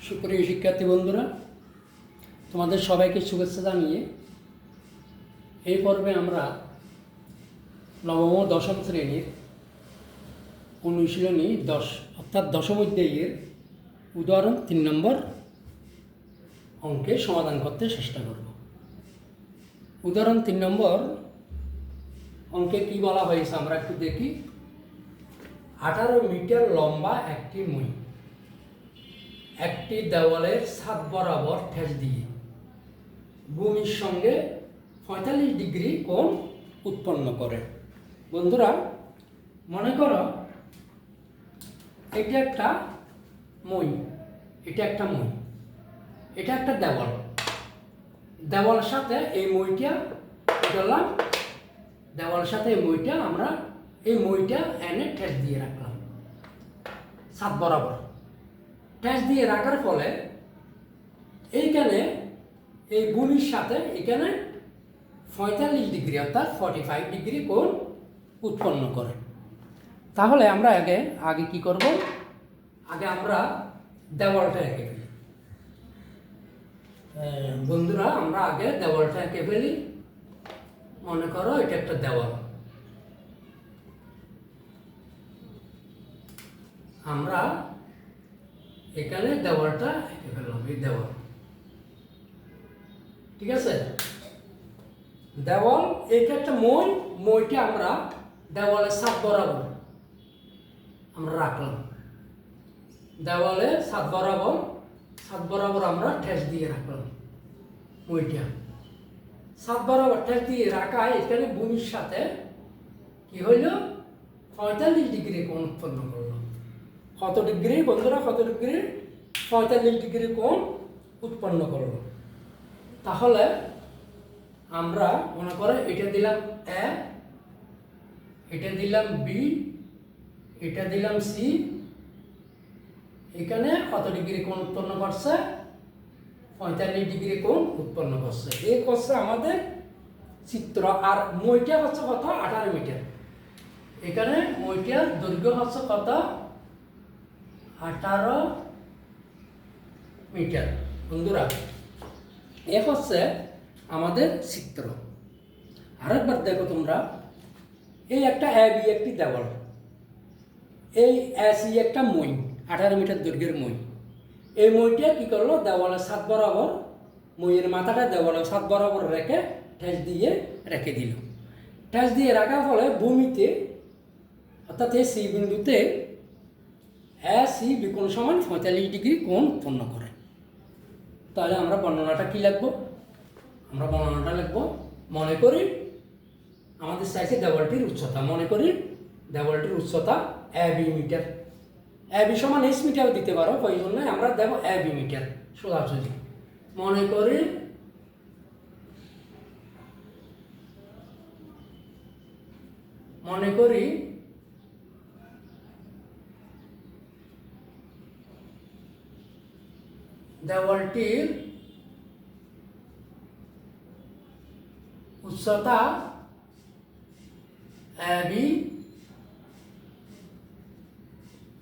সুপ্রিয় শিক্ষার্থী বন্ধুরা, তোমাদের সবাইকে শুভেচ্ছা জানিয়ে এই পর্বে আমরা নবম ও দশম শ্রেণীর অনুশীলনী 10 অর্থাৎ দশম অধ্যায়ের উদাহরণ 3 নম্বর অঙ্কের সমাধান করতে চেষ্টা করব। উদাহরণ 3 নম্বর অঙ্কে কি বলা হয়েছে আমরা একটু দেখি। 18 মিটার লম্বা একটি মই একটি দেওয়ালের ছাদ বরাবর ঠেস দিয়ে ভূমির সঙ্গে 45 ডিগ্রি কোণ উৎপন্ন করে। বন্ধুরা, মনে করো এটা একটা মই, এটা একটা দেওয়ালের সাথে এই মইটা করলাম, দেওয়ালের সাথে এই মইটা আমরা এই মইটা এনে ঠেস দিয়ে রাখলাম ছাদ বরাবর। ঠেস দিয়ে রাখার ফলে এইখানে এই ভূমির সাথে এখানে 45 ডিগ্রি অর্থাৎ 45 ডিগ্রি কোণ উৎপন্ন করে। তাহলে আমরা আগে কি করব? আগে আমরা দেওয়ালটা এঁকে ফেলি। বন্ধুরা, আমরা আগে দেওয়ালটা এঁকে ফেলি। মনে করো এটা একটা দেওয়াল, আমরা এখানে দেওয়ালটা এঁকে ফেললাম। এই দেওয়াল, ঠিক আছে? দেওয়াল, এটা একটা মইটা আমরা দেওয়ালের ছাদ বরাবর আমরা রাখলাম। দেওয়ালে ছাদ বরাবর আমরা ঠেস দিয়ে রাখলাম মইটা। ছাদ বরাবর ঠেস দিয়ে রাখায় এখানে ভূমির সাথে কি হইল? 45 ডিগ্রি কোণ উৎপন্ন করলো। কত ডিগ্রি বন্ধুরা? কত ডিগ্রি? 45 ডিগ্রি কোণ উৎপন্ন করলো। তাহলে আমরা মনে করে এটা দিলাম এ, এটা দিলাম বি, এটা দিলাম সি। এখানে কত ডিগ্রি কোণ উৎপন্ন করছে? 45 ডিগ্রি কোণ উৎপন্ন করছে। এই করছে আমাদের চিত্র। আর মইটা হচ্ছে কত? 18 মিটার। এখানে মইটার দৈর্ঘ্য হচ্ছে কত? 18 মিটার। বন্ধুরা, এ হচ্ছে আমাদের চিত্র। আরেকবার দেখো তোমরা, এই একটা এ বি একটি দেওয়াল, এই এসি একটা মই, 18 মিটার দৈর্ঘ্যের মই। এই মইটা কি করলো? দেওয়ালের ছাদ বরাবর, মইয়ের মাথাটা দেওয়ালের ছাদ বরাবর রেখে ঠেস দিয়ে রেখে দিল। ঠেস দিয়ে রাখার ফলে ভূমিতে অর্থাৎ এই সি বিন্দুতে এসি বিকোণ সমান 45 ডিগ্রি কোণ উৎপন্ন করে। তাহলে আমরা বর্ণনাটা কি লিখবো? আমরা বর্ণনাটা লিখবো, মনে করি আমাদের চাইছে দেওয়ালটির উচ্চতা। মনে করি দেওয়ালটির উচ্চতা এবি মিটার। এবি সমান এস মিটার দিতে পারো, প্রয়োজন নয়, আমরা দেবো এবি মিটার সোজাসুজি। মনে করি দেওয়ালটির উচ্চতা এবি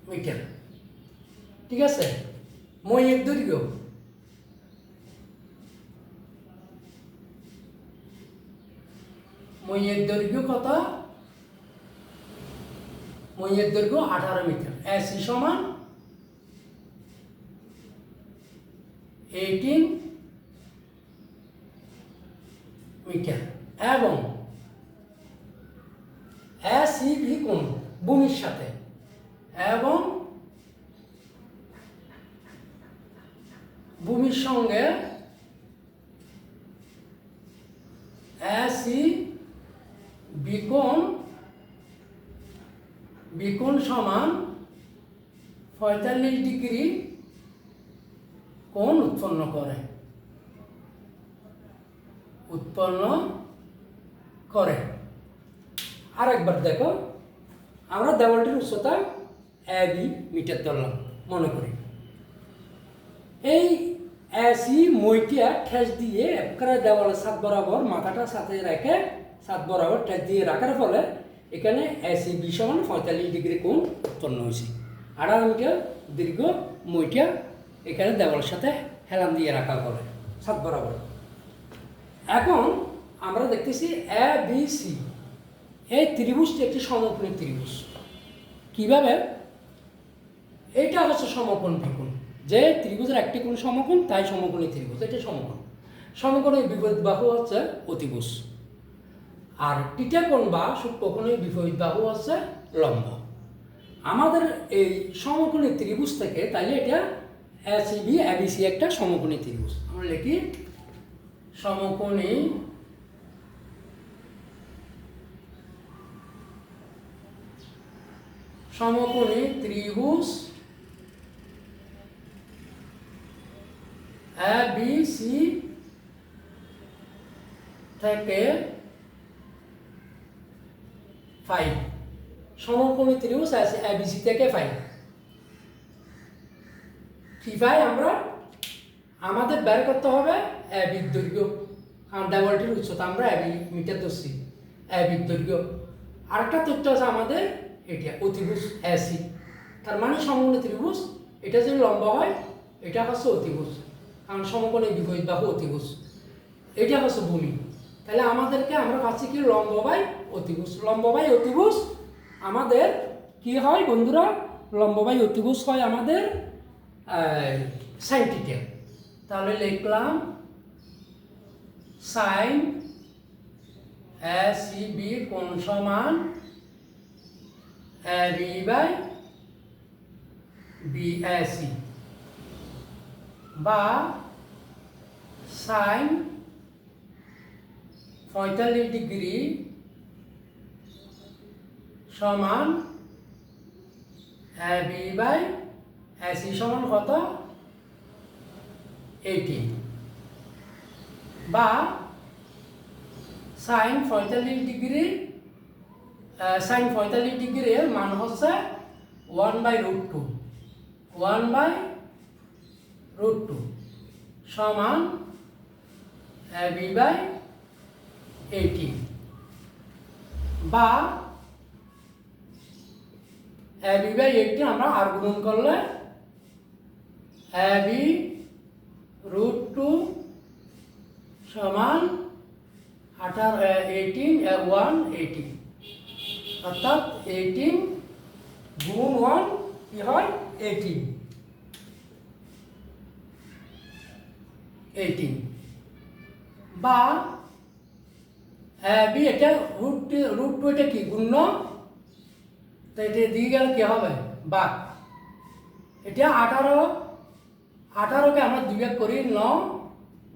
মিটার, ঠিক আছে? মইয়ের দৈর্ঘ্য কত? মইয়ের দৈর্ঘ্য 18 মিটার। এসি সমান 18 মিটার এবং এসি কোণ ভূমির সাথে, এবং ভূমির সঙ্গে এসি বিকোণ সমান 45 ডিগ্রি কোণ উৎপন্ন করে। আরেকবার দেখো, আমরা দেওয়ালটির উচ্চতা এবি মিটার ধরলাম। মনে করি এই এসি মইটা ঠেস দিয়ে একবারে দেওয়ালের ছাদ বরাবর মাথাটা সাথে রেখে ছাদ বরাবর ঠেস দিয়ে রাখার ফলে এখানে এসি বি সমান 45 ডিগ্রি কোণ উৎপন্ন হয়েছে। 18 মিটার দীর্ঘ মইটা এখানে দেওয়ালের সাথে হেলান দিয়ে রাখা হবে সাত বরাবর। এখন আমরা দেখতেছি এ বি সি, এই ত্রিভুজটি একটি সমকোণী ত্রিভুজ। কিভাবে? এইটা হচ্ছে সমকোণ ত্রিকোণ, যে ত্রিভুজের একটি কোণ সমকোণ তাই সমকোণী ত্রিভুজ, এটা সমকোণ। সমকোণের বিপরীত বাহু হচ্ছে অতিভুজ, আর টিটা কোণ বা সূক্ষ্মকোণের বিপরীত বাহু হচ্ছে লম্ব। আমাদের এই সমকোণী ত্রিভুজ থেকে তাইলে এটা এসিবি এবিসি একটা সমকোণী ত্রিভুজ। আমরা লিখি সমকোণী ত্রিভুজ এবিসি থেকে 5, সমকোণী ত্রিভুজ এবিসি থেকে 5। কি ভাই আমরা আমাদের বের করতে হবে এবির দৈর্ঘ্য, কারণ দেওয়ালটির উচ্চতা আমরা এবি মিটার ধরছি, এবির দৈর্ঘ্য। আরেকটা তথ্য আছে আমাদের এটা অতিভুজ এসি, তার মানে সমকোণী ত্রিভুজ এটা যদি লম্বা হয় এটা হচ্ছে অতিভুজ, কারণ সমকোণী বিপরীত বাহু অতিভুজ, এটা হচ্ছে ভূমি। তাহলে আমাদেরকে আমরা পাচ্ছি কি লম্ব বাই অতিভুজ। লম্ব বাই অতিভুজ আমাদের কি হয় বন্ধুরা? লম্ব বাই অতিভুজ হয় আমাদের সাইন থিটা। তাহলে লিখলাম সাইন এসিবি কোণ সমান এবি বাই বিএসি, বা সাইন 45 ডিগ্রি সমান এবি বাই এসি সমান কত? 18, বা সাইন 45 ডিগ্রি এর মান হচ্ছে 1/√2, 1/√2 সমান এবি বাই 18, বা এবি বাই 18 আমরা আর গুণন করলে এবি√2 সমান 118, অর্থাৎ 18 গুণ 1 কি হয়? 18, বা বি এটা √2 এটা কি গুণ্য, তো এটা দিয়ে গেলে কি হবে? বাঘ। এটা 18কে আমরা 2 ভাগ করি, 9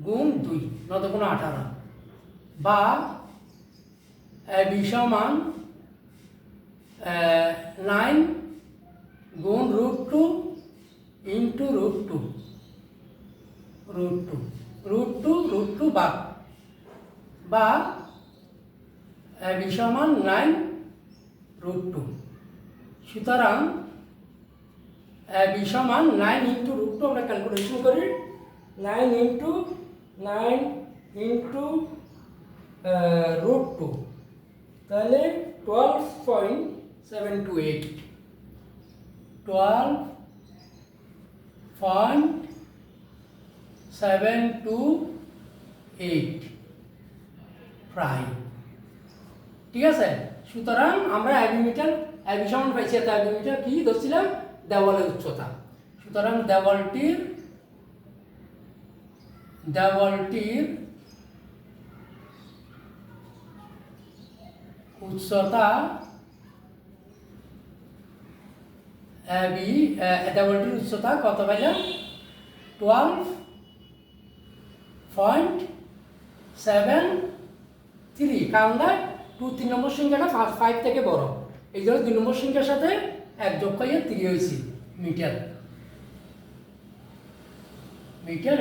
গুণ 2, 9 দুগুণ 18, বা বি সমান 9 গুণ √2 ইন্টু √2 বাঘ, বা বি সমান 9√2। সুতরাং বি সমান 9 ইন্টু √2, আমরা ক্যালকুলেশন করি 9 ইন্টু √2, তাহলে 12.728, 12.728 প্রায়। ঠিক আছে? সুতরাং আমরা এবি সমান পাইছি, এত এবি মিটার কি ধরছিলাম? দেওয়ালের উচ্চতা। সুতরাং দেওয়ালটির উচ্চতা দেওয়ালটির উচ্চতা কত পাইলাম? 12.73, কারণ 2 3 নম্বর সংখ্যাটা 5 থেকে বড়, এই জন্য 2 নম্বর সংখ্যার সাথে 1 যোগ করে 3 হয়েছি মিটার।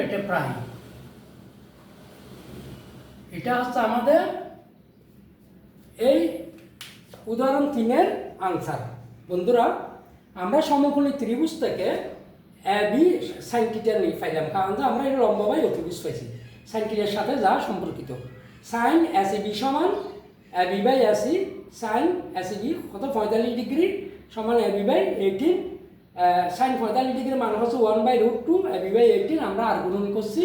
এটা প্রায়, এটা হচ্ছে আমাদের এই উদাহরণ 3-এর আনসার। বন্ধুরা, আমরা সমকোণী ত্রিভুজ থেকে এবি সাইন থিটা নিয়ে পাইলাম, কারণ আমরা এটা লম্ব বাই অতিভুজ পাইছি, সাইন থিটার সাথে যা সম্পর্কিত। সাইন এসিবি সমান AB by AC, sine ACB কত? 45 ডিগ্রি সমান এবি বাই 18, সাইন 45 ডিগ্রির মান হচ্ছে 1/√2 এবি বাই 18, আমরা আর গুণন করছি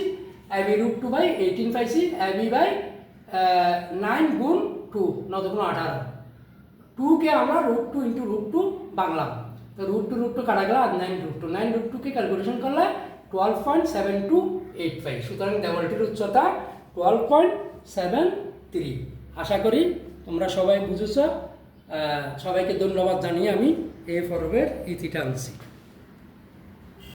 ab√2/18 পাইছি, এবি বাই 9 গুণ 2 9 গুণ 18, 2কে আমরা √2 ইন্টু √2 বাংলাম, তো √2 কাটা গেল আর 9√2 কে ক্যালকুলেশন করলে 12.7285, সুতরাং দেওয়ালটির উচ্চতা 12.73। আশা করি তোমরা সবাই বুঝেছ। সবাইকে ধন্যবাদ জানিয়ে আমি এই পর্বের ইতি টানছি।